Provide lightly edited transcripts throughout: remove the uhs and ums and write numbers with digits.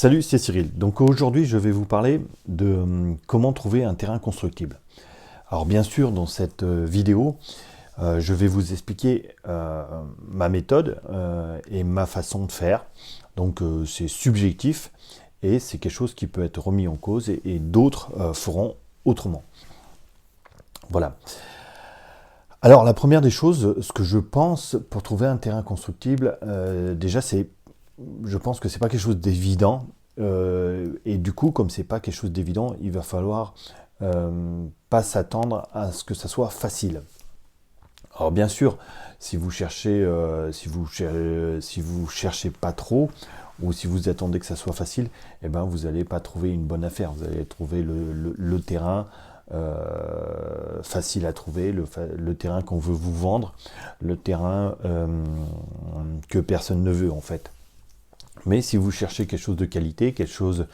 Salut, c'est Cyril. Donc aujourd'hui, je vais vous parler de comment trouver un terrain constructible. Alors bien sûr, dans cette vidéo, je vais vous expliquer ma méthode et ma façon de faire. Donc c'est subjectif et c'est quelque chose qui peut être remis en cause et d'autres feront autrement. Voilà. Alors la première des choses, ce que je pense pour trouver un terrain constructible, déjà je pense que c'est pas quelque chose d'évident. Et du coup, comme c'est pas quelque chose d'évident, il va falloir pas s'attendre à ce que ça soit facile. Alors bien sûr, si vous cherchez, si vous cherchez pas trop, ou si vous attendez que ça soit facile, eh ben vous n'allez pas trouver une bonne affaire. Vous allez trouver le terrain facile à trouver, le terrain qu'on veut vous vendre, le terrain que personne ne veut en fait. Mais si vous cherchez quelque chose de qualité, quelque chose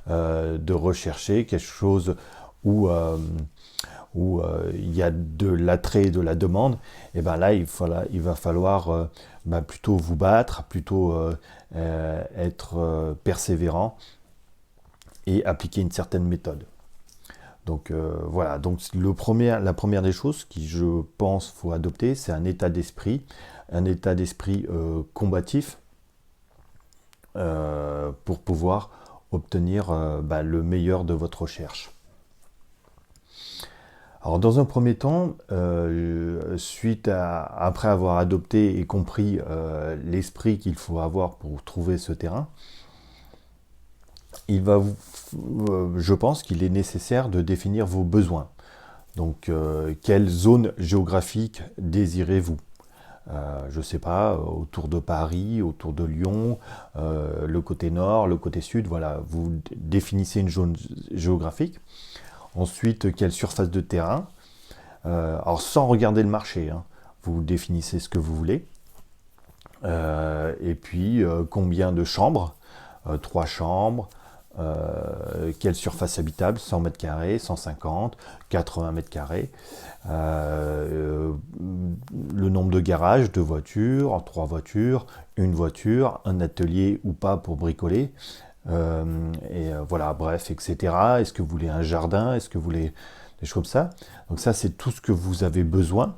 de recherché, quelque chose où il y a de l'attrait et de la demande, et ben là il va falloir plutôt vous battre, plutôt être persévérant et appliquer une certaine méthode. Donc voilà, donc la première des choses qui je pense faut adopter, c'est un état d'esprit combatif pour pouvoir obtenir le meilleur de votre recherche. Alors dans un premier temps, après avoir adopté et compris l'esprit qu'il faut avoir pour trouver ce terrain, je pense qu'il est nécessaire de définir vos besoins. Donc quelle zone géographique désirez-vous ? Je ne sais pas, autour de Paris, autour de Lyon, le côté nord, le côté sud, voilà, vous définissez une zone géographique. Ensuite, quelle surface de terrain, alors sans regarder le marché, hein, vous définissez ce que vous voulez. Et puis, combien de chambres, 3 chambres, quelle surface habitable, 100 mètres carrés, 150, 80 mètres carrés, le nombre de garages, 2 voitures, 3 voitures, une voiture, un atelier ou pas pour bricoler, voilà, bref, etc. Est-ce que vous voulez un jardin, est-ce que vous voulez des choses comme ça? Donc ça, c'est tout ce que vous avez besoin.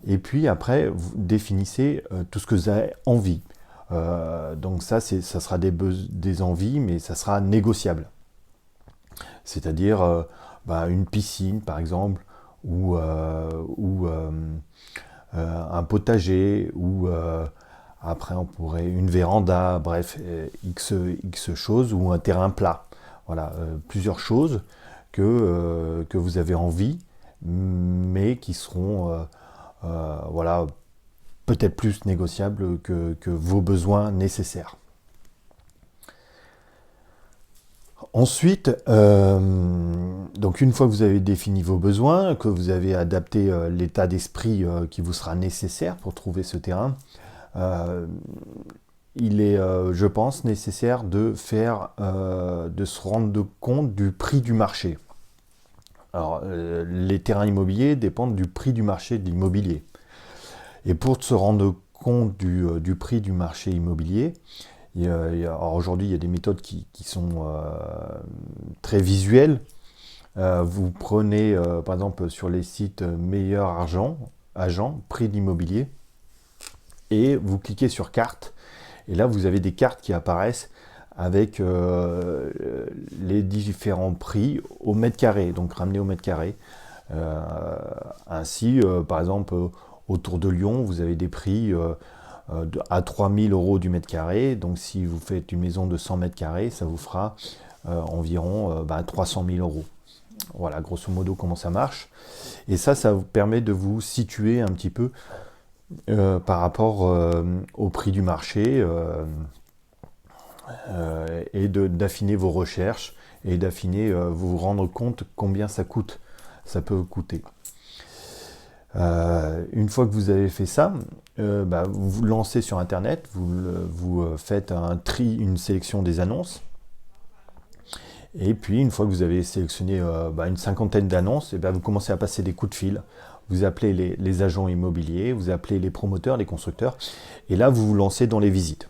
Et puis après, vous définissez tout ce que vous avez envie. Donc ça sera des envies, mais ça sera négociable. C'est-à-dire une piscine, par exemple, ou un potager, ou après on pourrait une véranda, bref, X choses, ou un terrain plat. Voilà, plusieurs choses que vous avez envie, mais qui seront voilà, peut-être plus négociables que vos besoins nécessaires. Ensuite, donc une fois que vous avez défini vos besoins, que vous avez adapté l'état d'esprit qui vous sera nécessaire pour trouver ce terrain, il est, je pense, nécessaire de se rendre compte du prix du marché. Alors, les terrains immobiliers dépendent du prix du marché de l'immobilier. Et pour se rendre compte du prix du marché immobilier, alors aujourd'hui, il y a des méthodes qui sont très visuelles. Vous prenez, par exemple, sur les sites Meilleur Agent, prix de l'immobilier, et vous cliquez sur carte. Et là, vous avez des cartes qui apparaissent avec les différents prix au mètre carré, donc ramenés au mètre carré. Ainsi, par exemple, autour de Lyon, vous avez des prix à 3 000 € du mètre carré. Donc si vous faites une maison de 100 mètres carrés, ça vous fera environ 300 000 €. Voilà, grosso modo, comment ça marche. Et ça vous permet de vous situer un petit peu par rapport au prix du marché et d'affiner vos recherches et d'affiner, vous rendre compte combien ça peut vous coûter. Une fois que vous avez fait ça, vous vous lancez sur internet, vous faites une sélection des annonces, et puis une fois que vous avez sélectionné une cinquantaine d'annonces, vous commencez à passer des coups de fil. Vous appelez les agents immobiliers, vous appelez les promoteurs, les constructeurs, et là vous vous lancez dans les visites.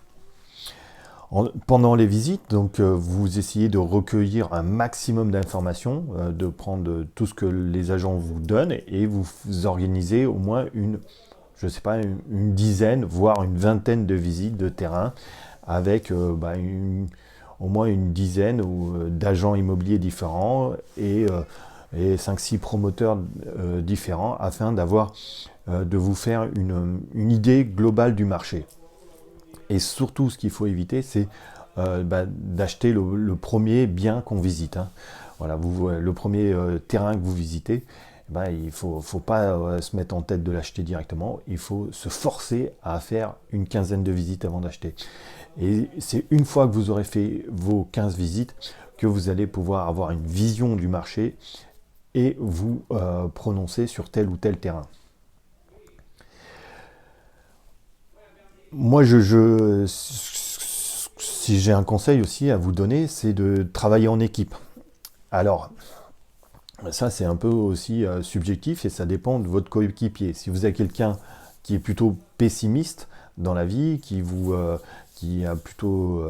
Pendant les visites, donc, vous essayez de recueillir un maximum d'informations, de prendre tout ce que les agents vous donnent et vous organisez au moins je sais pas, une dizaine, voire une vingtaine de visites de terrain avec au moins une dizaine d'agents immobiliers différents et 5-6 promoteurs différents afin de vous faire une idée globale du marché. Et surtout, ce qu'il faut éviter, c'est d'acheter le premier bien qu'on visite. Hein. Voilà, le premier terrain que vous visitez, il ne faut pas se mettre en tête de l'acheter directement. Il faut se forcer à faire une quinzaine de visites avant d'acheter. Et c'est une fois que vous aurez fait vos 15 visites que vous allez pouvoir avoir une vision du marché et vous prononcer sur tel ou tel terrain. Moi, si j'ai un conseil aussi à vous donner, c'est de travailler en équipe. Alors, ça c'est un peu aussi subjectif et ça dépend de votre coéquipier. Si vous avez quelqu'un qui est plutôt pessimiste dans la vie, qui a plutôt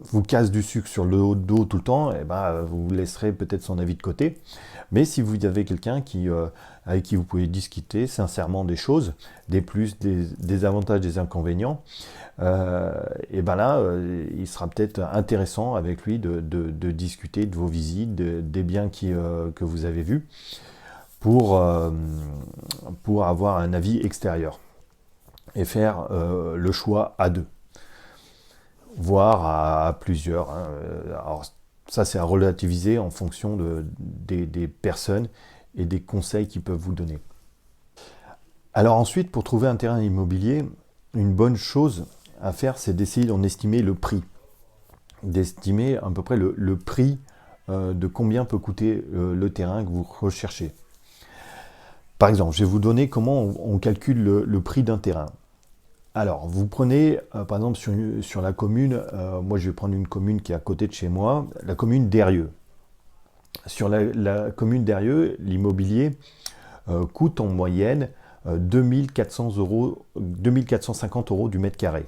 vous casse du sucre sur le dos tout le temps, vous laisserez peut-être son avis de côté. Mais si vous avez quelqu'un avec qui vous pouvez discuter sincèrement des choses, des plus, des avantages, des inconvénients, il sera peut-être intéressant avec lui de discuter de vos visites, des biens que vous avez vus, pour avoir un avis extérieur et faire le choix à deux, voire à plusieurs. Hein. Alors, ça, c'est à relativiser en fonction des personnes et des conseils qu'ils peuvent vous donner. Alors ensuite, pour trouver un terrain immobilier, une bonne chose à faire, c'est d'essayer d'en estimer le prix. D'estimer à peu près le prix de combien peut coûter le terrain que vous recherchez. Par exemple, je vais vous donner comment on calcule le prix d'un terrain. Alors, vous prenez, par exemple, sur la commune, moi je vais prendre une commune qui est à côté de chez moi, la commune d'Eyrieux. Sur la commune d'Eyrieux, l'immobilier coûte en moyenne 2450 euros du mètre carré.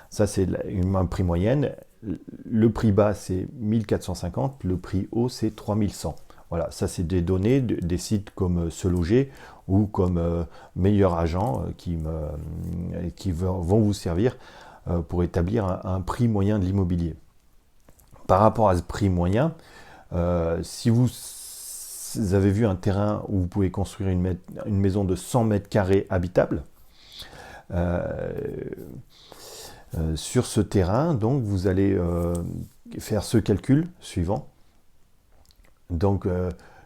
Ça, c'est un prix moyenne. Le prix bas, c'est 1450, le prix haut, c'est 3100. Voilà, ça c'est des données des sites comme Se Loger ou comme Meilleur Agent qui vont vous servir pour établir un prix moyen de l'immobilier. Par rapport à ce prix moyen, si vous avez vu un terrain où vous pouvez construire une maison de 100 mètres carrés habitable, sur ce terrain, donc vous allez faire ce calcul suivant. Donc,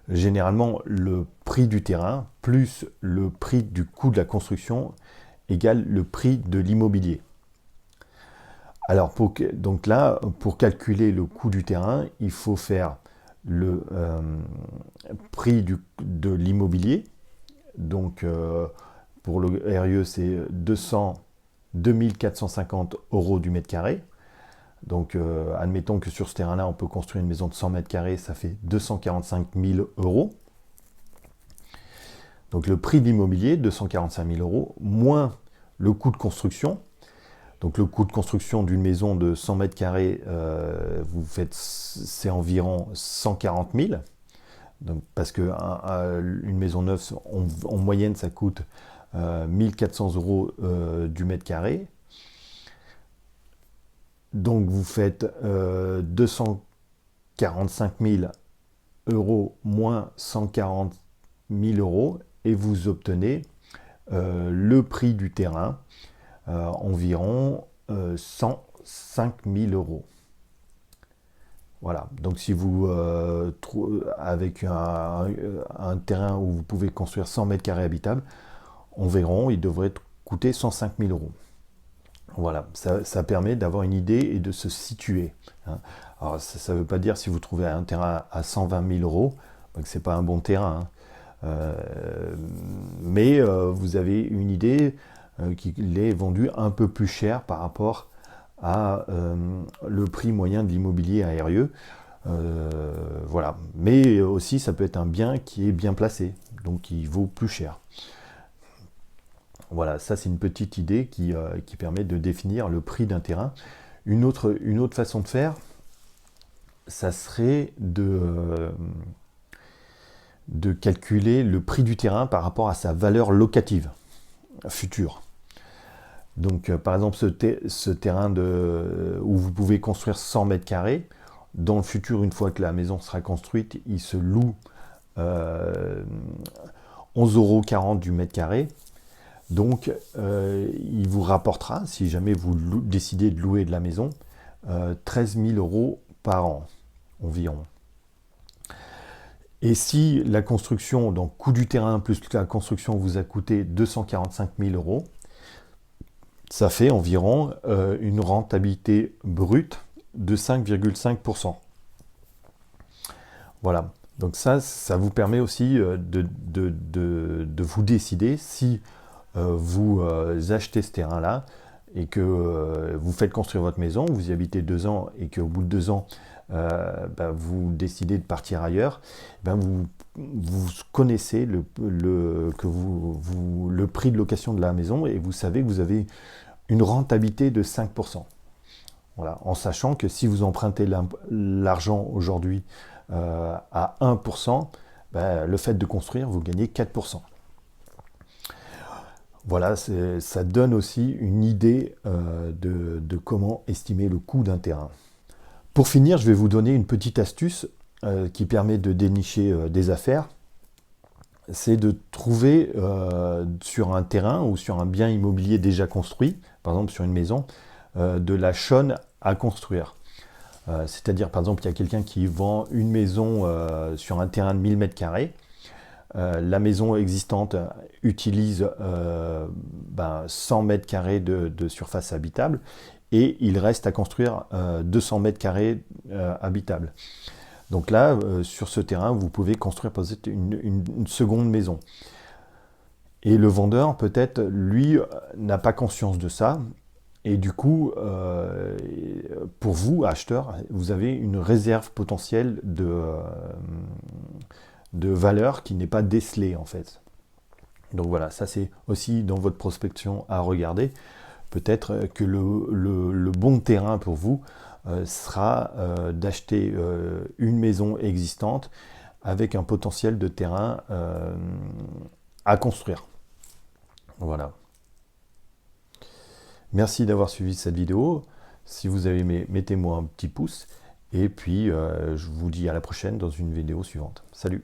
généralement, le prix du terrain plus le prix du coût de la construction égale le prix de l'immobilier. Alors, donc là, pour calculer le coût du terrain, il faut faire le prix de l'immobilier. Donc, pour le Eyrieux, c'est 2450 euros du mètre carré. Donc, admettons que sur ce terrain-là, on peut construire une maison de 100 mètres carrés, ça fait 245 000 euros. Donc, le prix de l'immobilier, 245 000 euros, moins le coût de construction. Donc, le coût de construction d'une maison de 100 mètres carrés, c'est environ 140 000. Donc, parce qu'une maison neuve, en moyenne, ça coûte 1400 euros du mètre carré. Donc vous faites 245 000 euros moins 140 000 euros et vous obtenez le prix du terrain, environ 105 000 euros. Voilà, donc si vous avec un terrain où vous pouvez construire 100 mètres carrés habitables, environ il devrait coûter 105 000 euros. Voilà, ça permet d'avoir une idée et de se situer. Hein. Alors, ça ne veut pas dire si vous trouvez un terrain à 120 000 euros que ce n'est pas un bon terrain. Hein. Mais vous avez une idée qu'il est vendu un peu plus cher par rapport à le prix moyen de l'immobilier à Eyrieux. Voilà. Mais aussi, ça peut être un bien qui est bien placé, donc qui vaut plus cher. Voilà, ça c'est une petite idée qui permet de définir le prix d'un terrain. Une autre façon de faire, ça serait de calculer le prix du terrain par rapport à sa valeur locative future. Donc par exemple ce terrain où vous pouvez construire 100 mètres carrés, dans le futur, une fois que la maison sera construite, il se loue 11,40 € du mètre carré. Donc il vous rapportera, si jamais vous décidez de louer de la maison, 13 000 € par an environ. Et si la construction, donc coût du terrain plus la construction vous a coûté 245 000 €, ça fait environ une rentabilité brute de 5,5%. Voilà, donc ça vous permet aussi de vous décider si vous achetez ce terrain-là et que vous faites construire votre maison, vous y habitez 2 ans et qu'au bout de 2 ans, vous décidez de partir ailleurs, vous connaissez le prix de location de la maison et vous savez que vous avez une rentabilité de 5%. Voilà, en sachant que si vous empruntez l'argent aujourd'hui à 1%, le fait de construire, vous gagnez 4%. Voilà, ça donne aussi une idée de comment estimer le coût d'un terrain. Pour finir, je vais vous donner une petite astuce qui permet de dénicher des affaires. C'est de trouver sur un terrain ou sur un bien immobilier déjà construit, par exemple sur une maison, de la chaune à construire. C'est-à-dire, par exemple, il y a quelqu'un qui vend une maison sur un terrain de 1000 mètres carrés. La maison existante utilise 100 mètres carrés de surface habitable et il reste à construire 200 mètres carrés habitables. Donc là, sur ce terrain, vous pouvez construire peut-être une seconde maison. Et le vendeur, peut-être, lui, n'a pas conscience de ça. Et du coup, pour vous, acheteurs, vous avez une réserve potentielle de valeur qui n'est pas décelée, en fait. Donc voilà, ça c'est aussi dans votre prospection à regarder. Peut-être que le bon terrain pour vous sera d'acheter une maison existante avec un potentiel de terrain à construire. Voilà. Merci d'avoir suivi cette vidéo. Si vous avez aimé, mettez-moi un petit pouce. Et puis, je vous dis à la prochaine dans une vidéo suivante. Salut!